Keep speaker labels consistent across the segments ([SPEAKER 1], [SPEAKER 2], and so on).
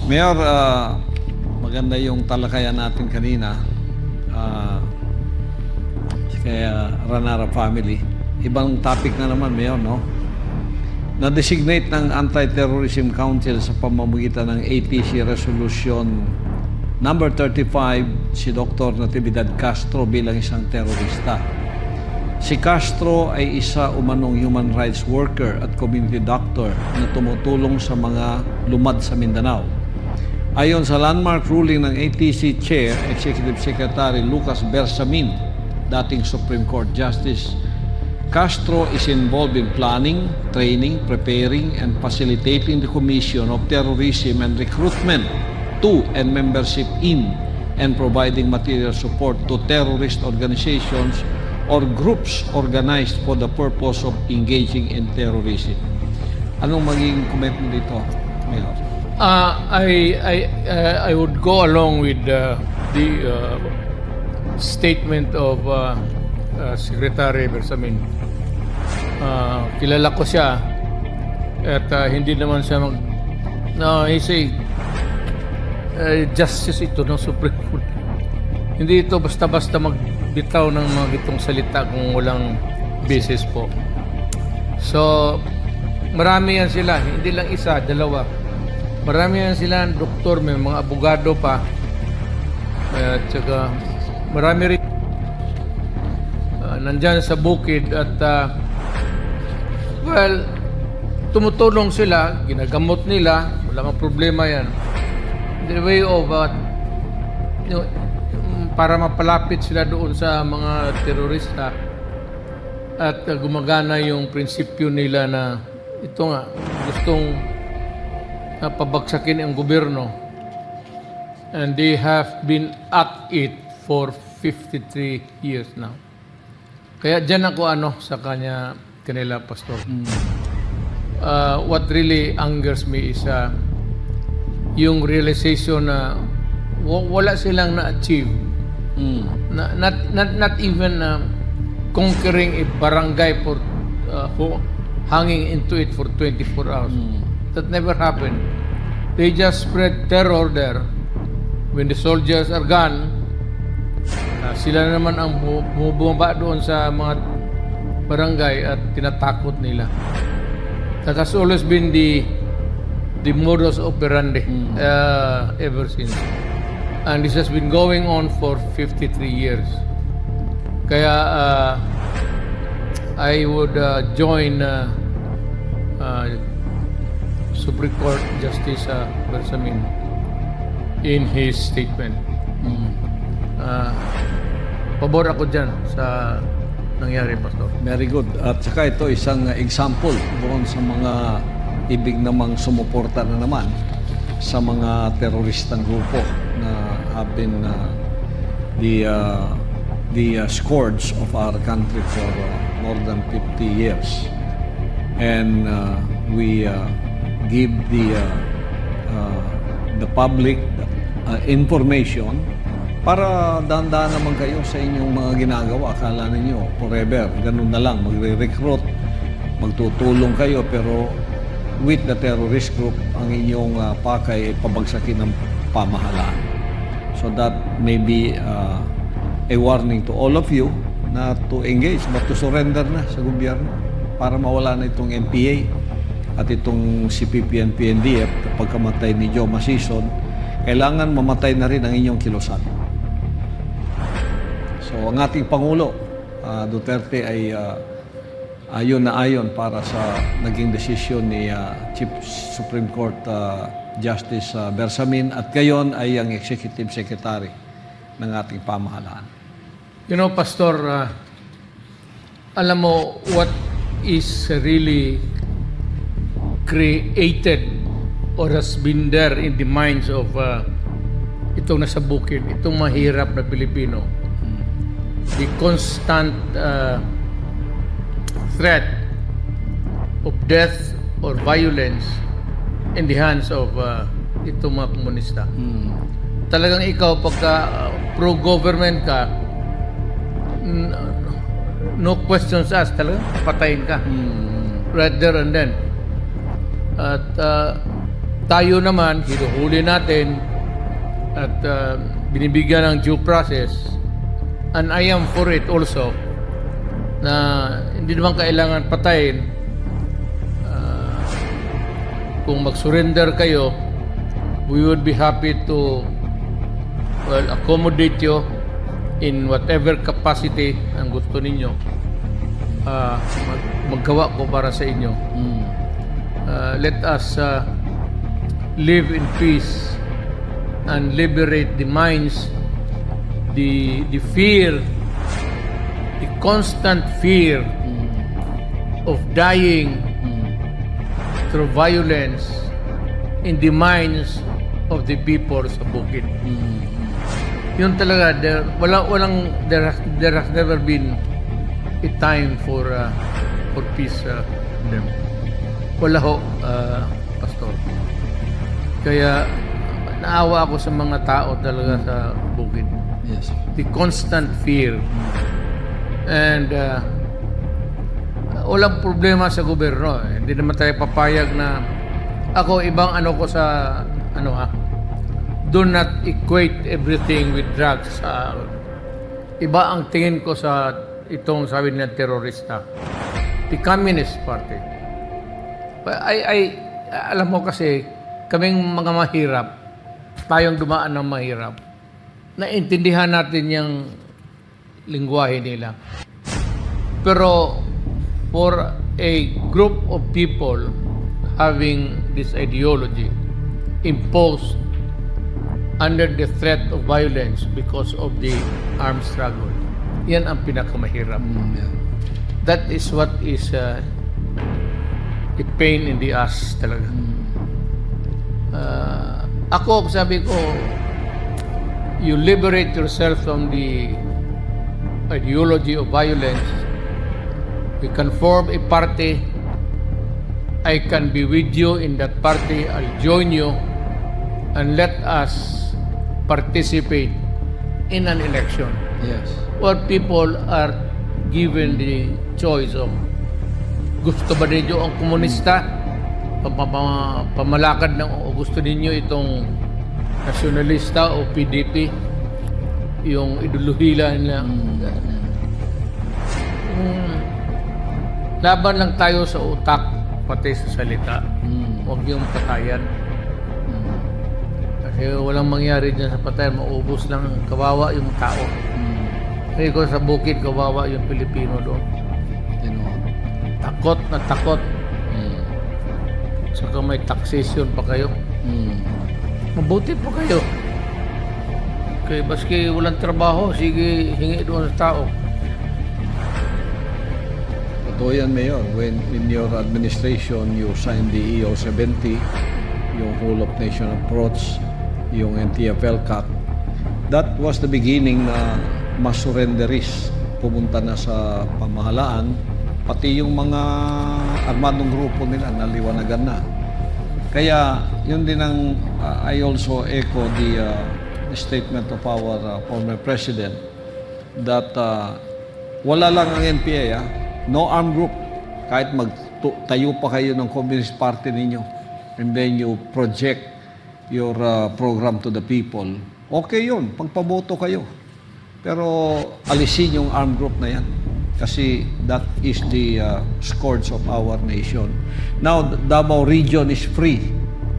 [SPEAKER 1] Mayor, maganda yung talakayan natin kanina. Kaya Ranara family. Ibang topic na naman, Mayor, no? Na-designate ng Anti-Terrorism Council sa pamamagitan ng ATC Resolution number 35 si Dr. Natividad Castro bilang isang terorista. Si Castro ay isa umanong human rights worker at community doctor na tumutulong sa mga lumad sa Mindanao. Ayon sa landmark ruling ng ATC Chair, Executive Secretary Lucas Bersamin, dating Supreme Court Justice, Castro is involved in planning, training, preparing, and facilitating the commission of terrorism and recruitment to and membership in and providing material support to terrorist organizations or groups organized for the purpose of engaging in terrorism. Anong magiging comment mo dito, Mayor?
[SPEAKER 2] I would go along with the statement of Secretary Bersamin. Kilala ko siya at hindi naman siya he's a justice ito ng Supreme Court. Hindi ito basta-basta magbitaw ng mga gitong salita kung walang basis po. So, marami yan sila. Hindi lang isa, dalawa. Marami yan sila, doktor, may mga abogado pa. At saka, marami rin nandyan sa bukid at well, tumutulong sila, ginagamot nila, wala mang problema yan. The way of para mapalapit sila doon sa mga terorista at gumagana yung prinsipyo nila na ito nga, gustong pabagsakin ang gobyerno, and they have been at it for 53 years now. Kaya dyan ako sa kanila, Pastor. What really angers me is yung realization na wala silang na-achieve. Not even conquering a barangay for hanging into it for 24 hours. That never happened. They just spread terror there. When the soldiers are gone, sila naman ang bumaba doon sa mga barangay at tinatakot nila. That has always been the modus operandi ever since. And this has been going on for 53 years. Kaya I would join Supreme Court Justice Bersamin in his statement. Pabor ako dyan sa nangyari, Pastor.
[SPEAKER 1] Very good. At saka ito isang example doon sa mga ibig namang sumuporta na naman sa mga teroristang grupo na have been the scourge of our country for more than 50 years. And we give the public information para dahan-dahan naman kayo sa inyong mga ginagawa. Akala ninyo forever, ganun na lang, magre-recruit, magtutulong kayo, pero with the terrorist group, ang inyong pakay ay pabagsakin ng pamahalaan. So that may be a warning to all of you na to engage, but to surrender na sa gobyerno para mawala na itong NPA at itong CPP and PNDF. Pagkamatay ni Joe Masison, kailangan mamatay na rin ang inyong kilusan. So ang ating Pangulo, Duterte, ay ayon na ayon para sa naging desisyon ni Chief Supreme Court Justice Bersamin at gayon ay ang Executive Secretary ng ating pamahalaan.
[SPEAKER 2] You know, Pastor, alam mo what is really created or has been there in the minds of itong nasa bukid, itong mahirap na Pilipino? The constant threat of death or violence in the hands of itong mga komunista. Talagang ikaw pagka pro-government ka, no questions asked, talagang patayin ka. Right there and then. At tayo naman, hinuhuli natin at binibigyan ng due process, and I am for it also, na hindi naman kailangan patayin. Kung mag-surrender kayo, we would be happy to accommodate you in whatever capacity ang gusto ninyo. Maggawa ko para sa inyo. Let us live in peace and liberate the minds, the fear, the constant fear of dying through violence in the minds of the people sa bukid. Yun talaga, there has never been a time for peace in them. Wala ho, Pastor. Kaya naawa ako sa mga tao talaga sa bukid.
[SPEAKER 1] Yes.
[SPEAKER 2] The constant fear. And walang problema sa gobyerno. Hindi naman tayo papayag na ako ibang ano ko sa do not equate everything with drugs. Iba ang tingin ko sa itong sabi ng terorista. The Communist Party. Alam mo kasi kaming mga mahirap, tayong dumaan ng mahirap, naintindihan natin yung lingwahe nila. Pero for a group of people having this ideology imposed under the threat of violence because of the armed struggle, yan ang pinakamahirap. That is what is a pain in the ass talaga. Ako, sabi ko, you liberate yourself from the ideology of violence. We can form a party. I can be with you in that party. I'll join you, and let us participate in an election.
[SPEAKER 1] Yes.
[SPEAKER 2] Where people are given the choice of gusto ba ninyo ang komunista? Pamalakad ng o gusto ninyo itong nasyonalista o PDP? Yung ideolohiya nila. Laban lang tayo sa utak, pati sa salita. Huwag yung patayan. Kasi walang mangyari dyan sa patayan, maubos lang, kawawa yung tao. Kasi ko sa bukid, kawawa yung Pilipino doon. Takot na takot. Saka may taxation pa kayo. Mabuti pa kayo. Kaya baski walang trabaho, sige, hingi doon sa tao.
[SPEAKER 1] Totoo yan, Mayor. When in your administration, you signed the EO 70, yung Whole of Nation Approach, yung NTF-ELCAC. That was the beginning na mas surrenderis pumunta na sa pamahalaan, pati yung mga armadong grupo nila naliwanagan na. Kaya yun din ang I also echo the statement of our former president that wala lang ang NPA, no armed group, kahit magtayo pa kayo ng Communist Party ninyo and then you project your program to the people, okay yun, pagpaboto kayo. Pero alisin yung armed group na yan. Kasi that is the scourge of our nation. Now, Davao region is free.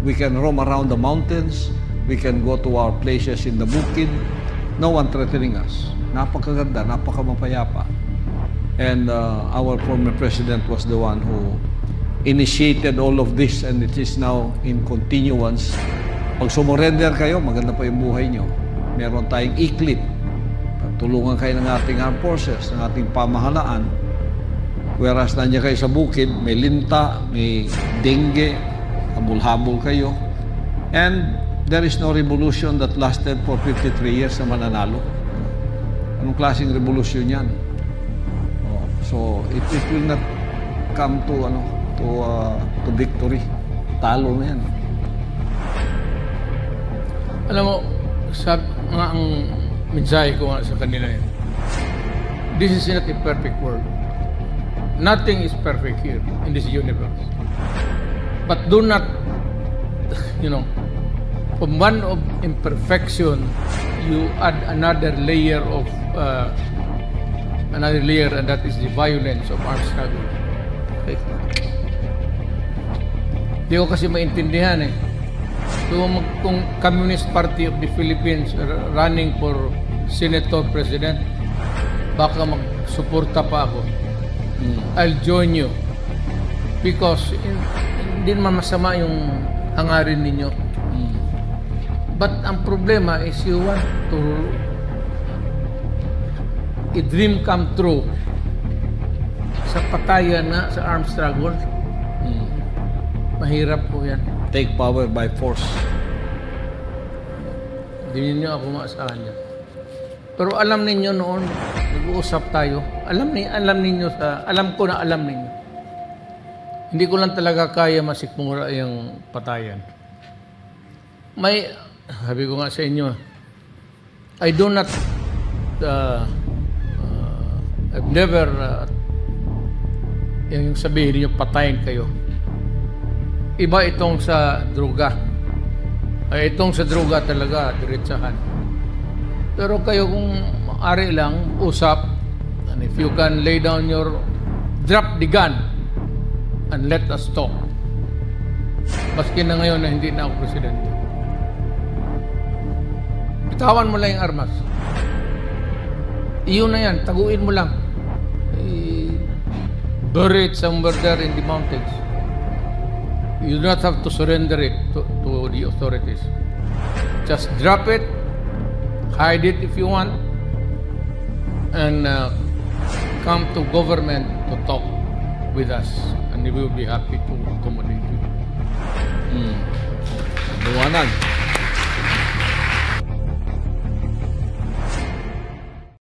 [SPEAKER 1] We can roam around the mountains. We can go to our places in the bukid. No one threatening us. Napakaganda, napakamapayapa. And our former president was the one who initiated all of this, and it is now in continuance. Pag sumurrender kayo, maganda pa yung buhay nyo. Meron tayong iklit. Tulungan kayo ng ating armed forces, ng ating pamahalaan. Whereas nandiyan kayo sa bukid, may linta, may dengue, habol-habol kayo. And there is no revolution that lasted for 53 years na mananalo. Anong klaseng revolution yan? So it will not come to victory. Talo na yan.
[SPEAKER 2] Alam mo, nga ang mensahe ko nga sa kanila yan. This is not a perfect world. Nothing is perfect here in this universe. But do not you know, from one of imperfection, you add another layer, and that is the violence of armed struggle. Okay. Di ko kasi maintindihan eh. So, kung Communist Party of the Philippines running for Senator President, baka magsuporta pa ako. I'll join you. Because hindi naman masama yung hangarin ninyo. But ang problema is you want to a dream come true sa patayan na sa armed struggle. Mahirap po yan.
[SPEAKER 1] Take power by force.
[SPEAKER 2] Hindi niyo ako maasahan yan. Pero alam ninyo noon, nag-uusap tayo. Alam ko na alam ninyo. Hindi ko lang talaga kaya masikmura yung patayan. Sabi ko nga sa inyo, I do not, I've never, yung sabihin niyo, patayin kayo. Iba itong sa droga. Itong sa droga talaga, diretsahan. Pero kayo kung ari lang, usap, and if you can lay down drop the gun, and let us talk. Maski na ngayon na hindi na ako presidente. Bitawan mo lang yung armas. Iyon na yan, taguin mo lang. Bury it somewhere there in the mountains. You do not have to surrender it to the authorities. Just drop it, hide it if you want, and come to government to talk with us, and we will be happy to accommodate you.
[SPEAKER 1] Buwanan.